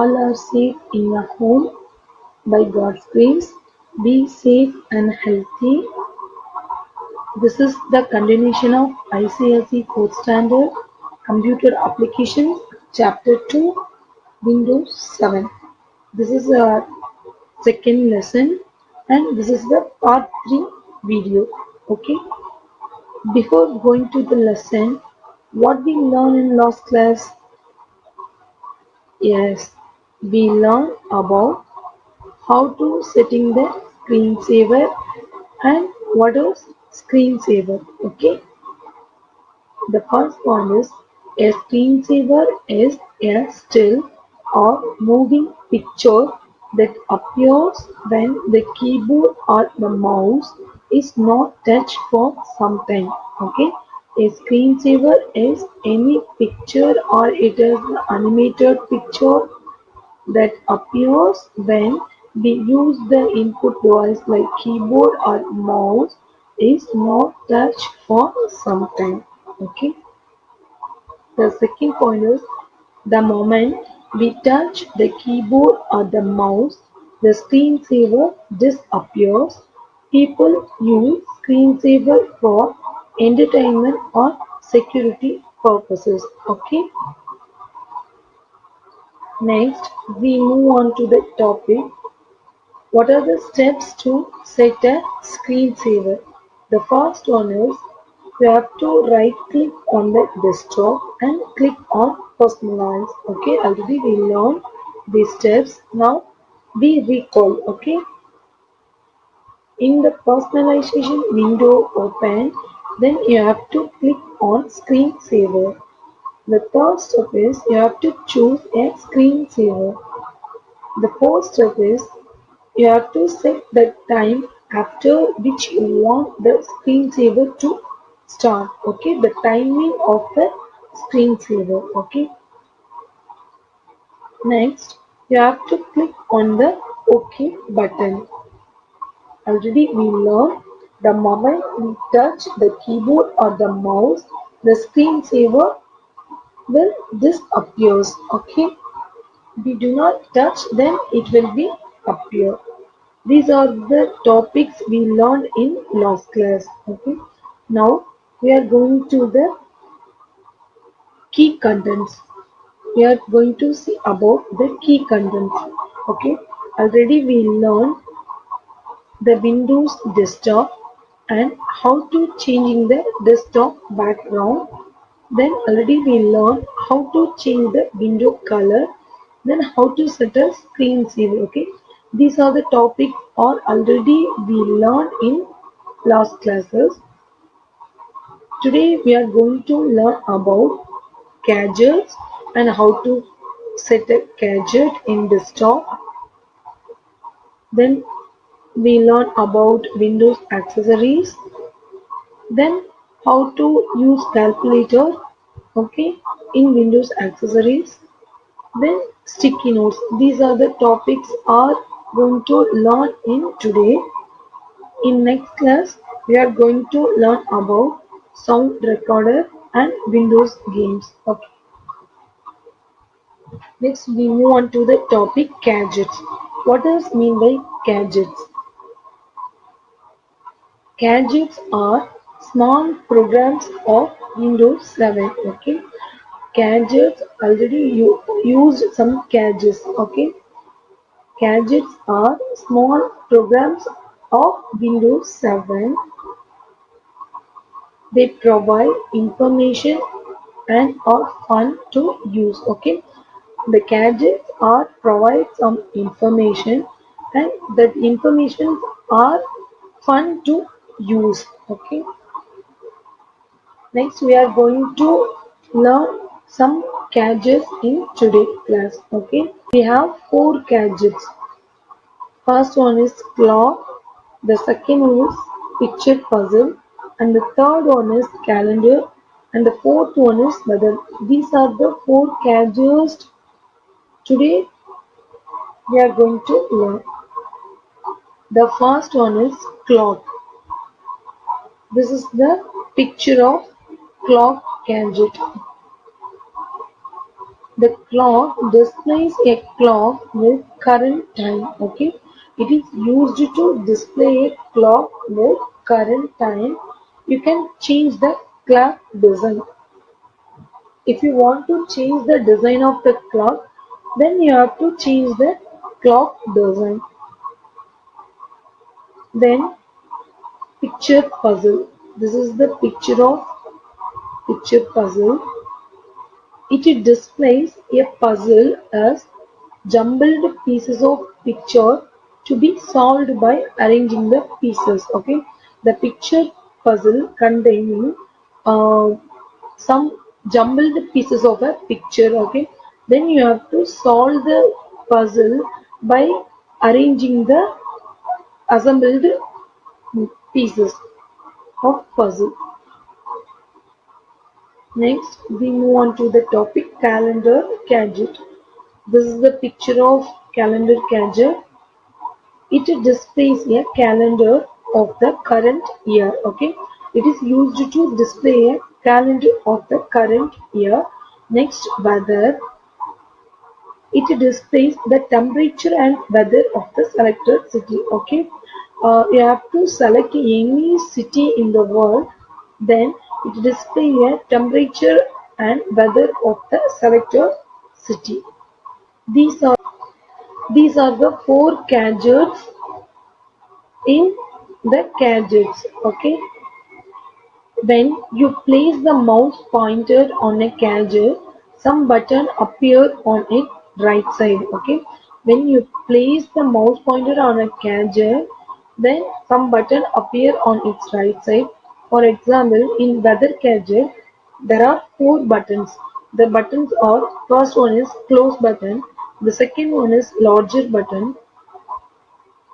all are safe in your home by God's grace. Be safe and healthy. This is the continuation of ICSE 4th Standard Computer Applications Chapter 2 Windows 7. This is our second lesson and this is the part 3 video. Okay. Before going to the lesson, what we learned in last class? Yes, we learned about how to setting the screensaver and what is screensaver. Okay, the first one is a screensaver is a still or moving picture that appears when the keyboard or the mouse is not touched for some time. Okay, a screensaver is any picture or it is an animated picture that appears when we use the input device like keyboard or mouse is not touched for some time. Okay. The second point is the moment we touch the keyboard or the mouse, the screensaver disappears. People use screensaver for entertainment or security purposes. Okay. Next, we move on to the topic. What are the steps to set a screensaver? The first one is you have to right click on the desktop and click on personalize. Okay, already we learned these steps. Now we recall. Okay, in the personalization window open, then you have to click on screensaver. The third step is you have to choose a screensaver. The fourth step is you have to set the time after which you want the screensaver to start. Okay, the timing of the screensaver. Okay, next you have to click on the OK button. Already we learned the moment we touch the keyboard or the mouse, the screensaver will disappears. Okay, we do not touch, then it will be appear. These are the topics we learned in last class. Okay. Now we are going to the key contents. We are going to see about the key contents. Okay. Already we learned the Windows desktop and how to changing the desktop background. Then already we learned how to change the window color. Then how to set a screensaver. Okay, these are the topics or already we learned in last classes. Today we are going to learn about gadgets and how to set a gadget in desktop. Then we learn about Windows accessories. Then how to use calculator. Okay, in Windows accessories. Then sticky notes. These are the topics are going to learn in today. In next class, we are going to learn about sound recorder and Windows games. Okay. Next, we move on to the topic gadgets. What does mean by gadgets? Gadgets are small programs of Windows 7. Okay. Gadgets already used some gadgets. Okay. Gadgets are small programs of Windows 7. They provide information and are fun to use. Okay, the gadgets are provide some information and that information are fun to use. Okay, next we are going to learn some gadgets in today's class. Okay, we have four gadgets. First one is clock, the second one is picture puzzle, and the third one is calendar, and the fourth one is weather. These are the four gadgets today we are going to learn. The first one is clock. This is the picture of clock gadget. The clock displays a clock with current time. Okay, it is used to display a clock with current time. You can change the clock design. If you want to change the design of the clock, then you have to change the clock design. Then picture puzzle. This is the picture of picture puzzle. It displays a puzzle as jumbled pieces of picture to be solved by arranging the pieces. Okay, the picture puzzle containing uh, some jumbled pieces of a picture. Okay, then you have to solve the puzzle by arranging the assembled pieces of puzzle. Next, we move on to the topic calendar gadget. This is the picture of calendar gadget. It displays a calendar of the current year. Okay, it is used to display a calendar of the current year. Next, weather. It displays the temperature and weather of the selected city. Okay, you have to select any city in the world, then it displays a temperature and weather of the selected city. These are these are the four gadgets in the gadgets. Okay, when you place the mouse pointer on a gadget, some button appear on its right side. Okay, when you place the mouse pointer on a gadget, then some button appear on its right side. For example, in weather gadget, there are four buttons. The buttons are: first one is close button, the second one is larger button,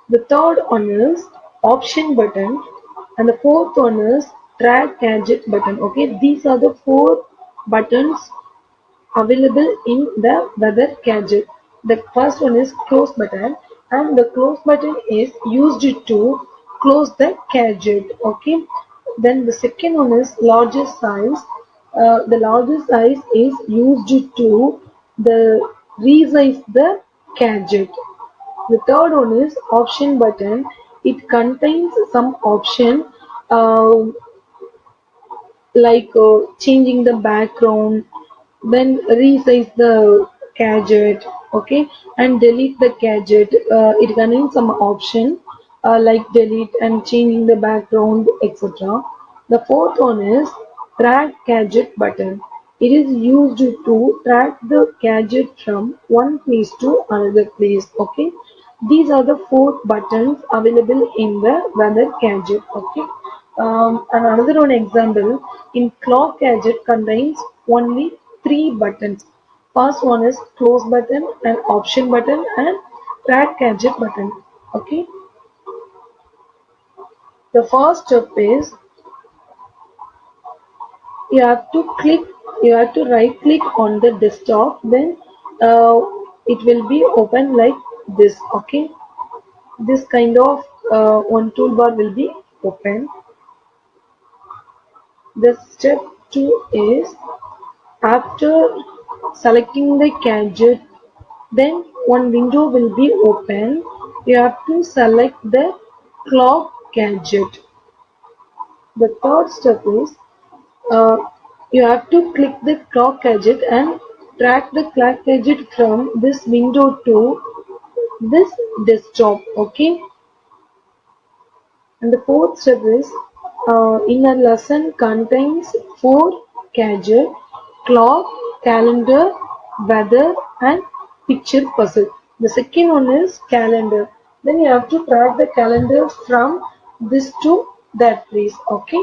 the third one is option button, and the fourth one is track gadget button. Okay, these are the four buttons available in the weather gadget. The first one is close button, and the close button is used to close the gadget. Okay, then the second one is larger size. The larger size is used to the resize the gadget. The third one is option button. It contains some option uh, like changing the background, then resize the gadget, okay, and delete the gadget. It contains some option like delete and changing the background, etc. The fourth one is track gadget button. It is used to track the gadget from one place to another place. Okay, these are the four buttons available in the weather gadget. Okay, and another one example in clock gadget contains only three buttons. First one is close button and option button and track gadget button. Okay, the first step is you have to click you have to right click on the desktop, then uh, it will be open like this. Okay, this kind of one toolbar will be open. The step 2 is after selecting the gadget, then one window will be open. You have to select the clock gadget. The third step is uh, you have to click the clock gadget and drag the clock gadget from this window to this desktop. Okay, and the fourth step is in a lesson contains four gadgets: clock, calendar, weather, and picture puzzle. The second one is calendar. Then you have to track the calendar from this to that place. Okay.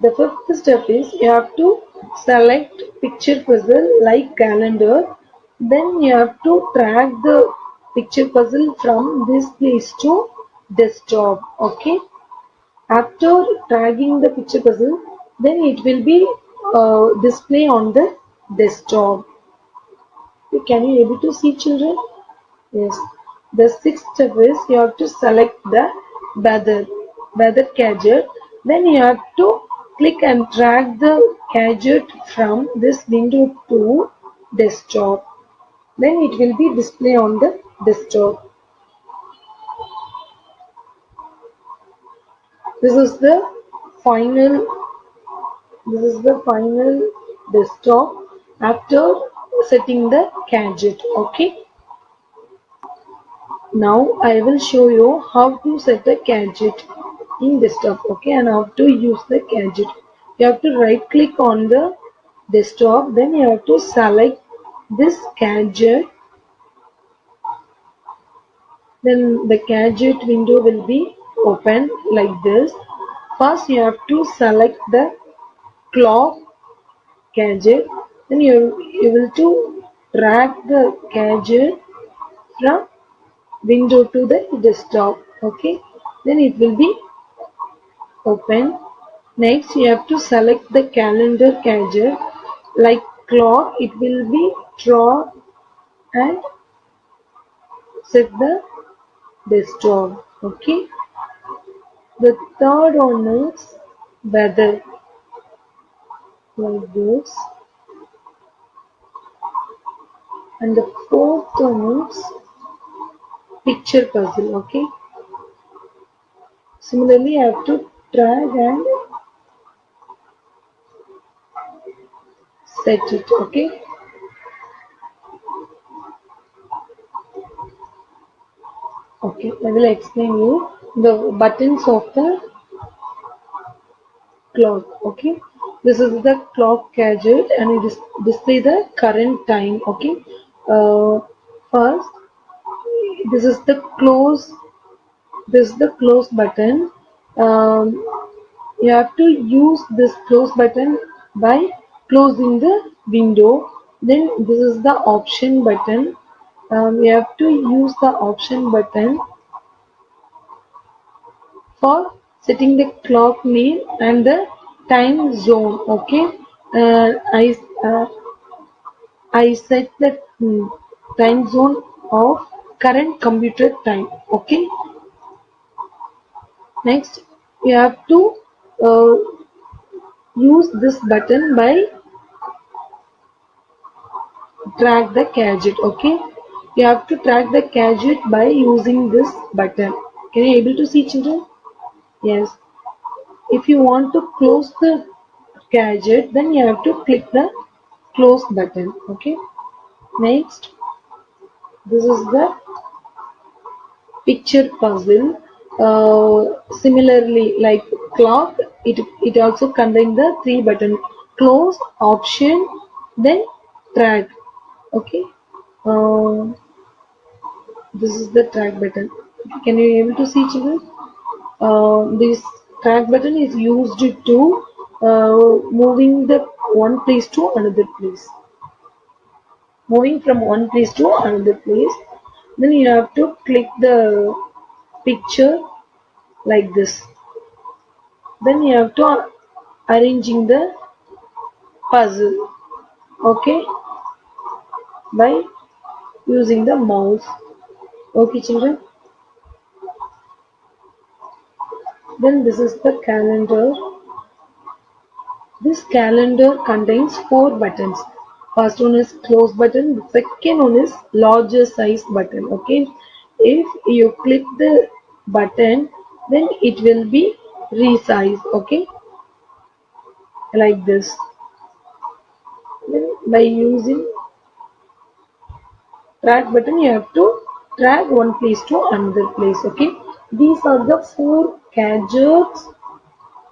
The fifth step is you have to select picture puzzle like calendar. Then you have to track the picture puzzle from this place to desktop. Okay. After dragging the picture puzzle, then it will be display on the desktop. Can you able to see, children? Yes. The sixth step is you have to select the weather gadget. Then you have to Click and drag the gadget from this window to desktop. Then it will be displayed on the desktop. This is the final this is the final desktop after setting the gadget. Okay. Now I will show you how to set a gadget in desktop, okay, and how to use the gadget. You have to right click on the desktop, then you have to select this gadget, then the gadget window will be open like this. First you have to select the clock gadget, then you will to drag the gadget from window to the desktop, okay, then it will be open. Next you have to select the calendar gadget like clock, it will be draw and set the desktop, okay. The third one is weather like this, and the fourth one is picture puzzle, okay. Similarly I have to drag and set it, okay. Okay, I will explain you the buttons of the clock, okay. This is the clock gadget and it display the current time, okay. uh, First, this is the close button. um, you have to use this close button by closing the window. Then this is the option button. You have to use the option button for setting the clock name and the time zone, okay. uh, I uh, I set the time zone of current computer time, okay. Next you have to uh, use this button by drag the gadget, okay. You have to drag the gadget by using this button. Can you able to see, children? Yes. If you want to close the gadget, then you have to click the close button, okay. Next, this is the picture puzzle. Similarly like clock, it also contains the three button: close, option, then drag, okay. uh, this is the track button. Can you able to see, children? This track button is used to moving the one place to another place, moving from one place to another place. Then you have to click the picture like this. Then you have to arranging the puzzle, okay, by using the mouse, okay, children. Then this is the calendar. This calendar contains four buttons. First one is close button, the second one is larger size button, okay. If you click the button, then it will be resize, okay, like this. Then by using drag button, you have to drag one place to another place, okay. These are the four gadgets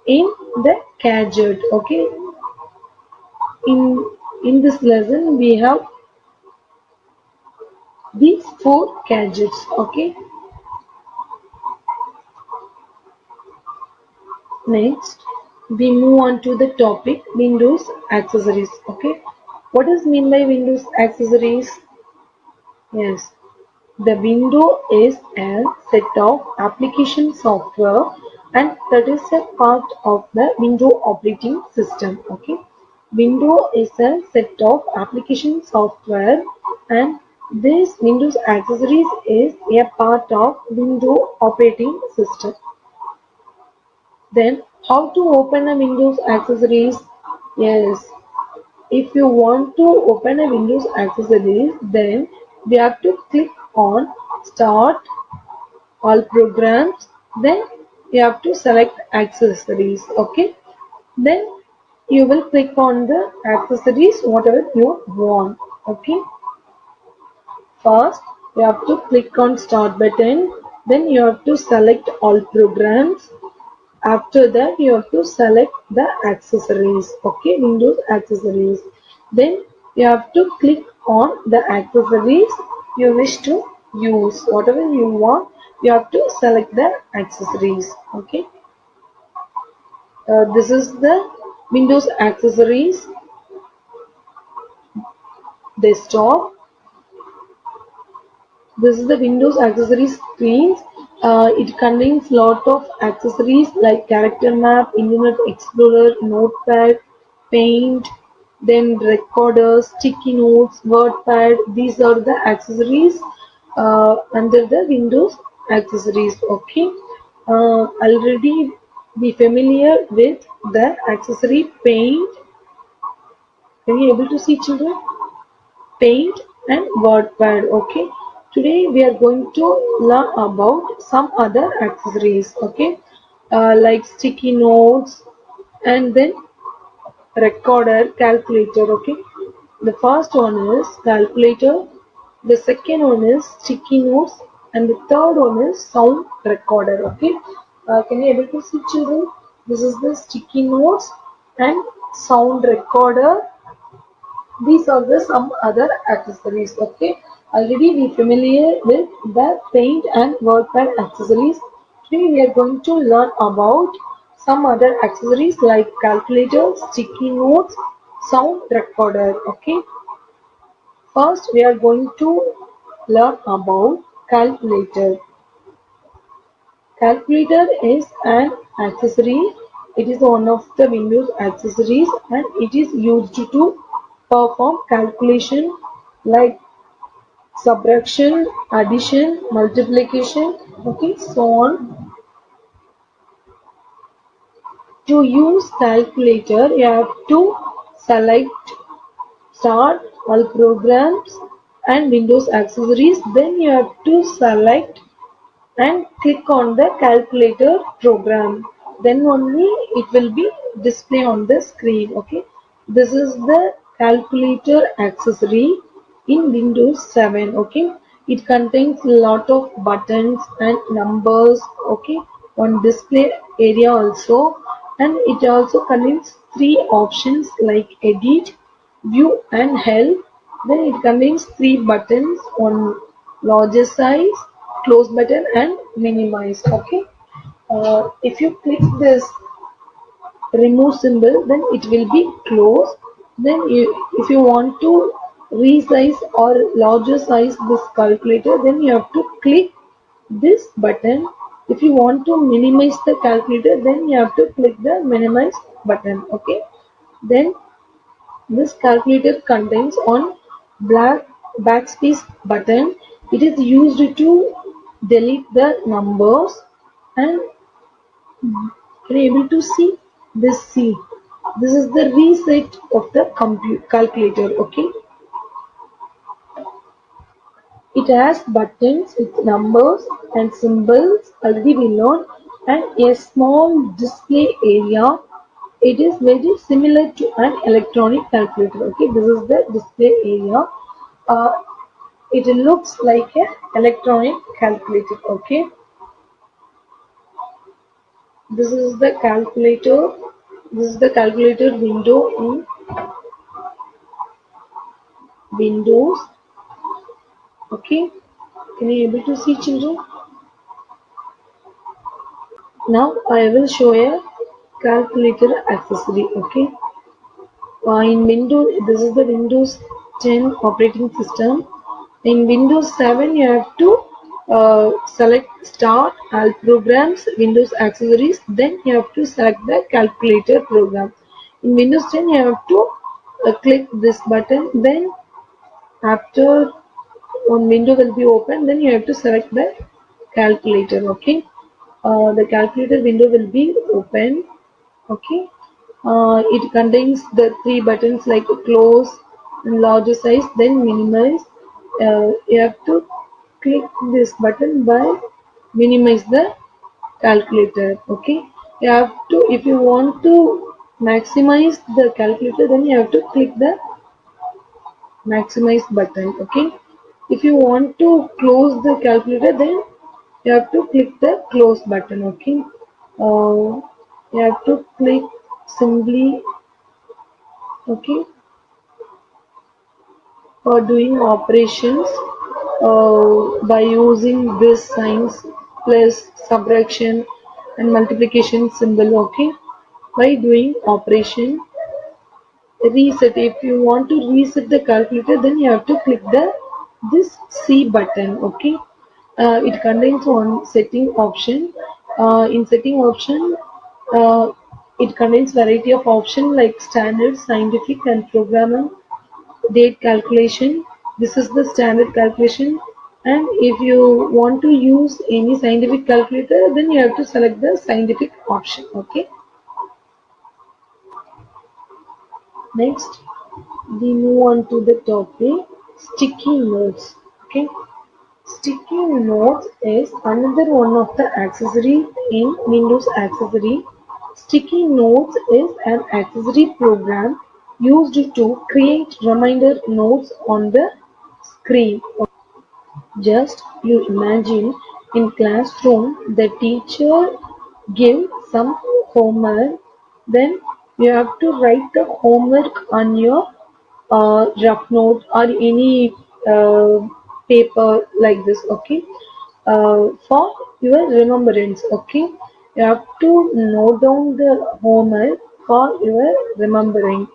in the gadget, okay. In this lesson we have these four gadgets, okay. Next we move on to the topic Windows accessories, okay. What is mean by Windows accessories? Yes, the window is a set of application software and that is a part of the window operating system, okay. Window is a set of application software and this Windows accessories is a part of window operating system. Then How to open a Windows accessories? Yes, if you want to open a Windows accessories, then we have to click on Start All Programs. Then you have to select Accessories. Okay. Then you will click on the accessories whatever you want. Okay. First, you have to click on Start button. Then you have to select All Programs. After that, you have to select the accessories. Okay, Windows accessories. Then you have to click on the accessories you wish to use. Whatever you want, you have to select the accessories. Okay, this is the Windows accessories desktop. This is the Windows accessories screen. It contains lot of accessories like character map, Internet Explorer, Notepad, Paint, then recorder, sticky notes, WordPad. These are the accessories under the Windows accessories. Okay. Already be familiar with the accessory Paint. Are you able to see, children? Paint and WordPad. Okay, today we are going to learn about some other accessories. Okay, like sticky notes and then recorder, calculator. Okay, the first one is calculator, the second one is sticky notes, and the third one is sound recorder. Okay, can you able to see, children? This is the sticky notes and sound recorder. These are the some other accessories. Okay, already we familiar with the Paint and WordPad accessories. Today we are going to learn about some other accessories like calculator, sticky notes, sound recorder. Okay, first we are going to learn about calculator. Calculator is an accessory. It is one of the Windows accessories and it is used to perform calculation like subtraction, addition, multiplication, okay, so on. To use calculator, you have to select Start All Programs and Windows Accessories. Then you have to select and click on the calculator program, then only it will be display on the screen. Okay, this is the calculator accessory in Windows 7. Okay, it contains a lot of buttons and numbers. Okay, on display area also, and it also contains three options like edit, view and help. Then it contains three buttons on larger size, close button and minimize. Okay, if you click this remove symbol, then it will be closed. Then if you want to resize or larger size this calculator, then you have to click this button. If you want to minimize the calculator, then you have to click the minimize button. Okay, then this calculator contains on black backspace button. It is used to delete the numbers and can you able to see this C. This is the reset of the calculator. Okay, it has buttons with numbers and symbols already we learned and a small display area. It is very similar to an electronic calculator. Okay, this is the display area. Uh, it looks like an electronic calculator. Okay, this is the calculator. This is the calculator window in Windows. Okay, can you able to see, children? Now I will show a calculator accessory. Okay, in Windows, this is the Windows 10 operating system. In Windows 7, you have to select Start All Programs, Windows Accessories. Then you have to select the Calculator program. In Windows 10, you have to click this button. Then after one window will be open, then you have to select the calculator. Okay, the calculator window will be open. Okay. It contains the three buttons like close, larger size, then minimize. You have to click this button by minimize the calculator. Okay. You have to, if you want to maximize the calculator, then you have to click the maximize button. Okay. If you want to close the calculator, then you have to click the close button. Okay. uh, you have to click simply. Okay. For doing operations by using this signs plus subtraction and multiplication symbol. Okay. By doing operation reset, if you want to reset the calculator, then you have to click the this C button. Okay. It contains one setting option. In setting option, uh, it contains variety of option like standard, scientific, and programming date calculation. This is the standard calculation, and if you want to use any scientific calculator, then you have to select the scientific option. Okay. Next, we move on to the topic sticky notes. Okay. Sticky notes is another one of the accessory in Windows accessory. Sticky notes is an accessory program used to create reminder notes on the screen. Just you imagine in classroom the teacher give some homework, then you have to write the homework on your rough note or any uh, paper like this. Okay. For your remembrance. Okay. You have to note down the homework for your remembering.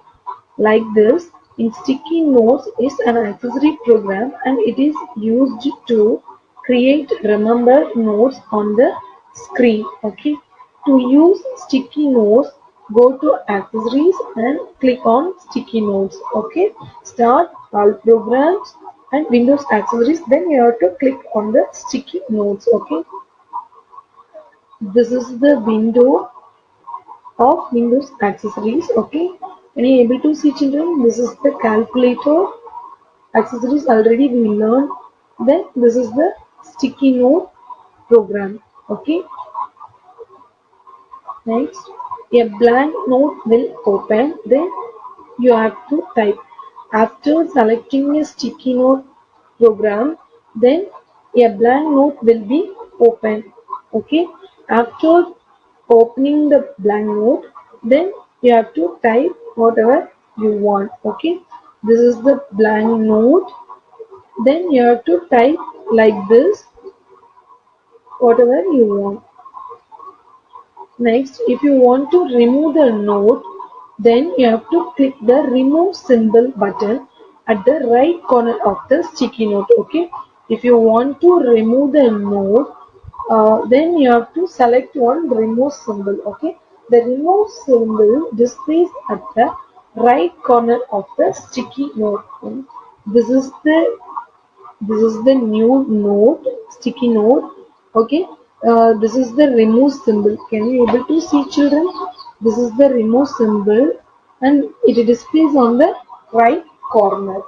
Like this, in sticky notes is an accessory program and it is used to create remember notes on the screen. Okay. To use sticky notes, go to accessories and click on sticky notes. Okay. Start all programs and Windows accessories. Then you have to click on the sticky notes. Okay. This is the window of Windows accessories. Okay. Can you able to see, children? This is the calculator accessories already we learned. Then this is the sticky note program. Okay. Next, a blank note will open. Then you have to type. After selecting a sticky note program, then a blank note will be open. Okay. After opening the blank note, then you have to type whatever you want. Okay. This is the blank note. Then you have to type like this whatever you want. Next, if you want to remove the note, then you have to click the remove symbol button at the right corner of the sticky note. Okay. If you want to remove the note, then you have to select one remove symbol. Okay. The remove symbol displays at the right corner of the sticky note. This is the new note, sticky note. Okay. This is the remove symbol. Can you able to see, children? This is the remove symbol and it displays on the right corner.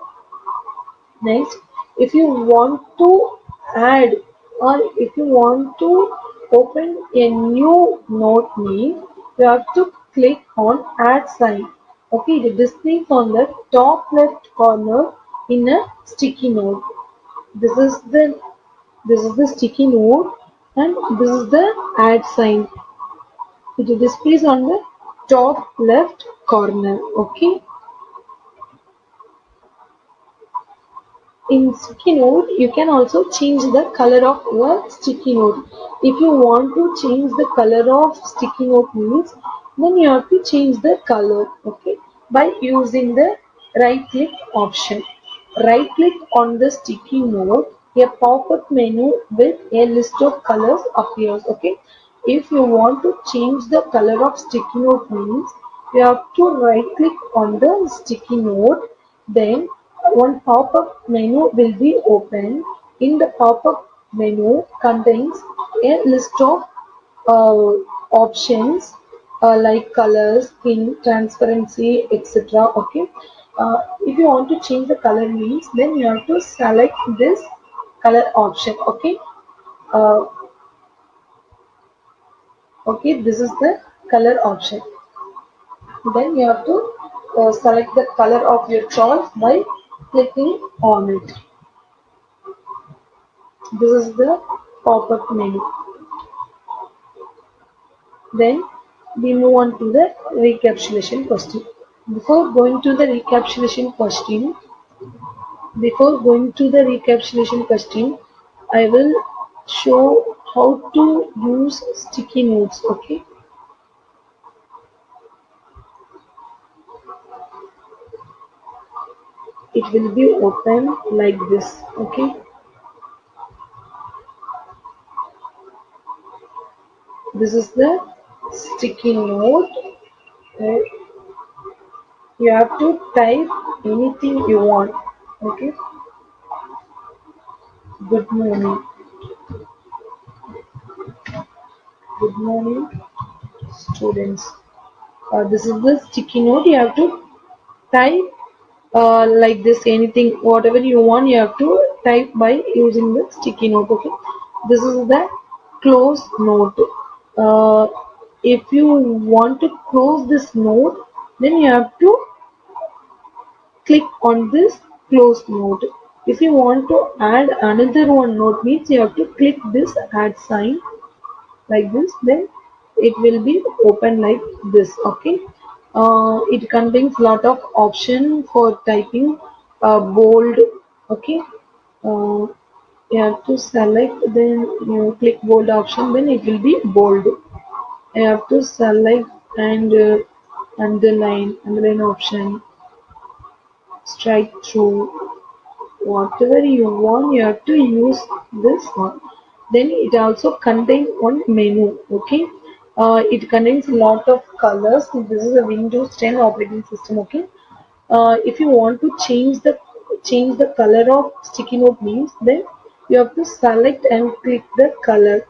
Next, if you want to add or if you want to open a new note means you have to click on add sign. Okay. It displays on the top left corner in a sticky note. this is the this is the sticky note and this is the add sign. It displays on the top left corner. Okay. In sticky note, you can also change the color of your sticky note. If you want to change the color of sticky note means, then you have to change the color. Okay. By using the right click option. Right click on the sticky note, a pop-up menu with a list of colors appears. Okay. If you want to change the color of sticky note means, you have to right click on the sticky note, then one pop-up menu will be open. In the pop-up menu contains a list of options. like color, skin, transparency, etc. Okay. If you want to change the color means, then you have to select this color option. Okay. Uh, okay. This is the color option. Then you have to select the color of your choice by clicking on it. This is the pop-up menu. Then we move on to the recapitulation question. Before going to the recapitulation question, Before going to the recapitulation question, I will show how to use sticky notes. Okay, it will be open like this. Okay, this is the sticky note. Uh, you have to type anything you want. Okay, good morning, good morning, students. This is the sticky note. You have to type like this, anything whatever you want you have to type by using the sticky note. Okay, this is the close note. uh, if you want to close this note, then you have to click on this close note. If you want to add another one note means you have to click this add sign like this, then it will be open like this. Okay, it contains lot of option for typing, bold. Okay, uh, you have to select, then you click bold option, then it will be bold. You have to select and underline option, strike through, whatever you want you have to use this one. Then it also contains one menu. Okay, it contains a lot of colors. This is a Windows 10 operating system. Okay, if you want to change the color of sticky note means, then you have to select and click the color.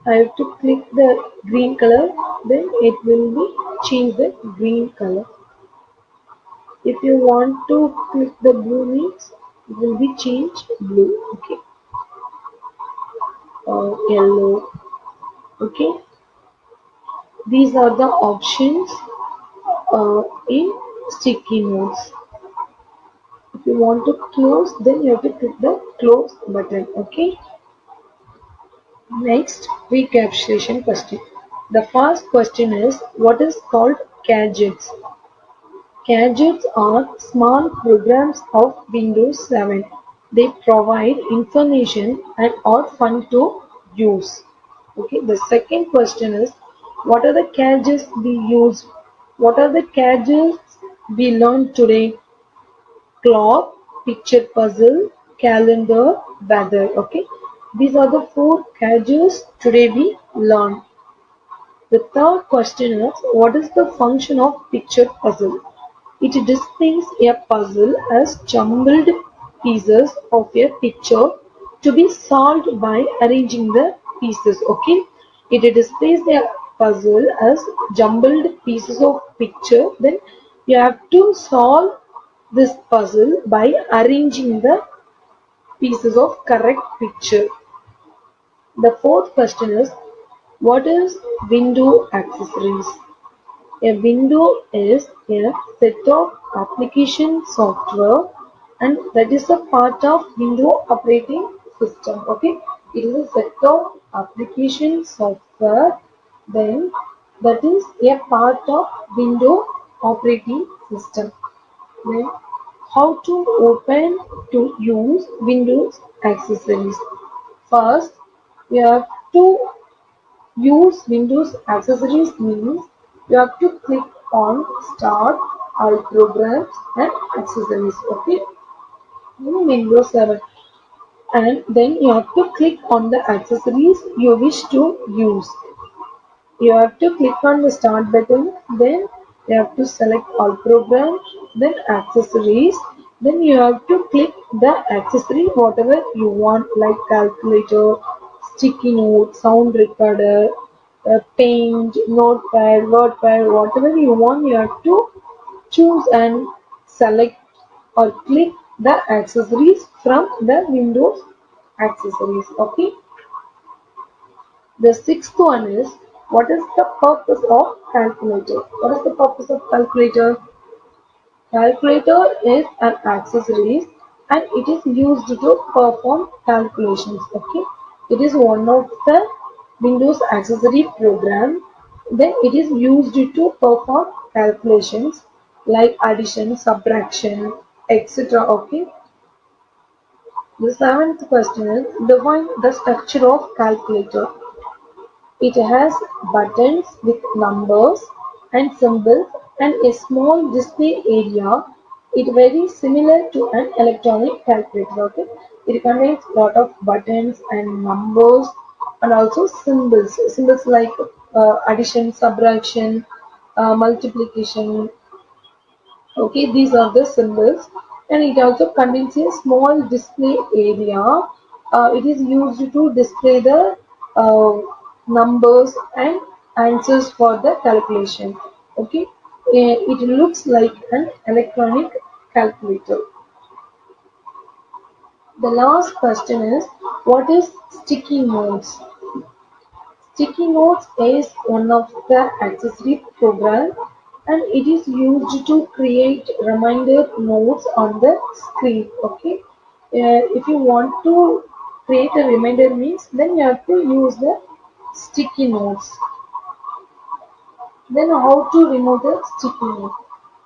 I have to click the green color, then it will be change the green color. If you want to click the blue means, it will be changed blue. Okay, yellow. Okay, these are the options in sticky notes. If you want to close, then you have to click the close button. Okay, next recapitulation question. The first question is, what is called gadgets? Gadgets are small programs of Windows 7. They provide information and are fun to use. Okay, the second question is, what are the gadgets we use? What are the gadgets we learn today? Clock, picture puzzle, calendar, weather. Okay, these are the four gadgets today we learn. The third question is, what is the function of picture puzzle? It displays a puzzle as jumbled pieces of a picture to be solved by arranging the pieces. Okay, it displays a puzzle as jumbled pieces of picture. Then you have to solve this puzzle by arranging the pieces of correct picture. The fourth question is, what is window accessories? A window is a set of application software, and that is a part of window operating system. Okay, it is a set of application software, then that is a part of window operating system. Then how to open to use Windows accessories. First, you have to use Windows accessories means you have to click on Start, All Programs and Accessories. Okay, in Windows 7, and then you have to click on the accessories you wish to use. You have to click on the Start button, then you have to select All Programs, then Accessories. Then you have to click the accessory whatever you want, like calculator, sticky note, sound recorder, Paint, Notepad, WordPad, whatever you want, you have to choose and select or click the accessories from the Windows accessories. Okay. The sixth one is, what is the purpose of calculator? What is the purpose of calculator? Calculator is an accessory and it is used to perform calculations. Okay, it is one of the Windows accessory program. Then it is used to perform calculations like addition, subtraction, etc. Okay. The seventh question is, define the structure of calculator. It has buttons with numbers and symbols and a small display area. It very similar to an electronic calculator. Okay? It contains a lot of buttons and numbers and also symbols. Symbols like addition, subtraction, multiplication. Okay, these are the symbols, and it also contains a small display area. It is used to display the uh, numbers and answers for the calculation. Okay, it looks like an electronic calculator. The last question is, what is sticky notes? Sticky notes is one of the accessory program and it is used to create reminder notes on the screen. Okay, if you want to create a reminder means then you have to use the sticky notes. Then how to remove the sticky note?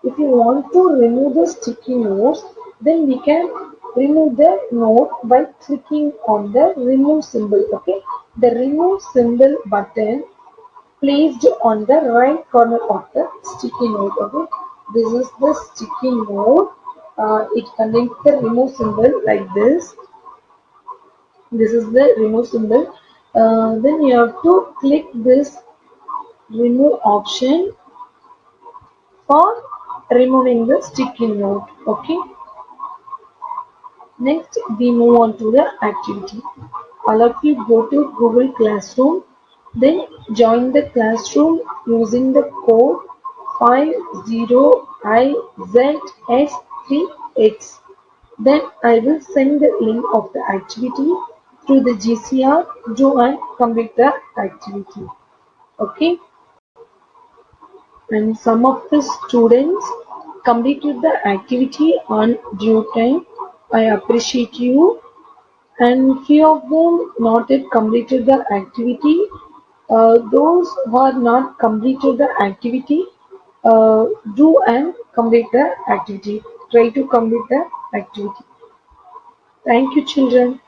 If you want to remove the sticky notes, then we can remove the note by clicking on the remove symbol. Okay, the remove symbol button placed on the right corner of the sticky note. Okay, this is the sticky note. It contains the remove symbol like this. This is the remove symbol. Then you have to click this remove option for removing the sticky note. Okay. Next, we move on to the activity. All of you go to Google Classroom, then join the classroom using the code 50IZS3X. Then I will send the link of the activity through the GCR. Do and complete the activity. Okay. And some of the students completed the activity on due time. I appreciate you. And few of them not yet completed the activity. Those who are not completed the activity, do and complete the activity. Try to complete the activity. Thank you, children.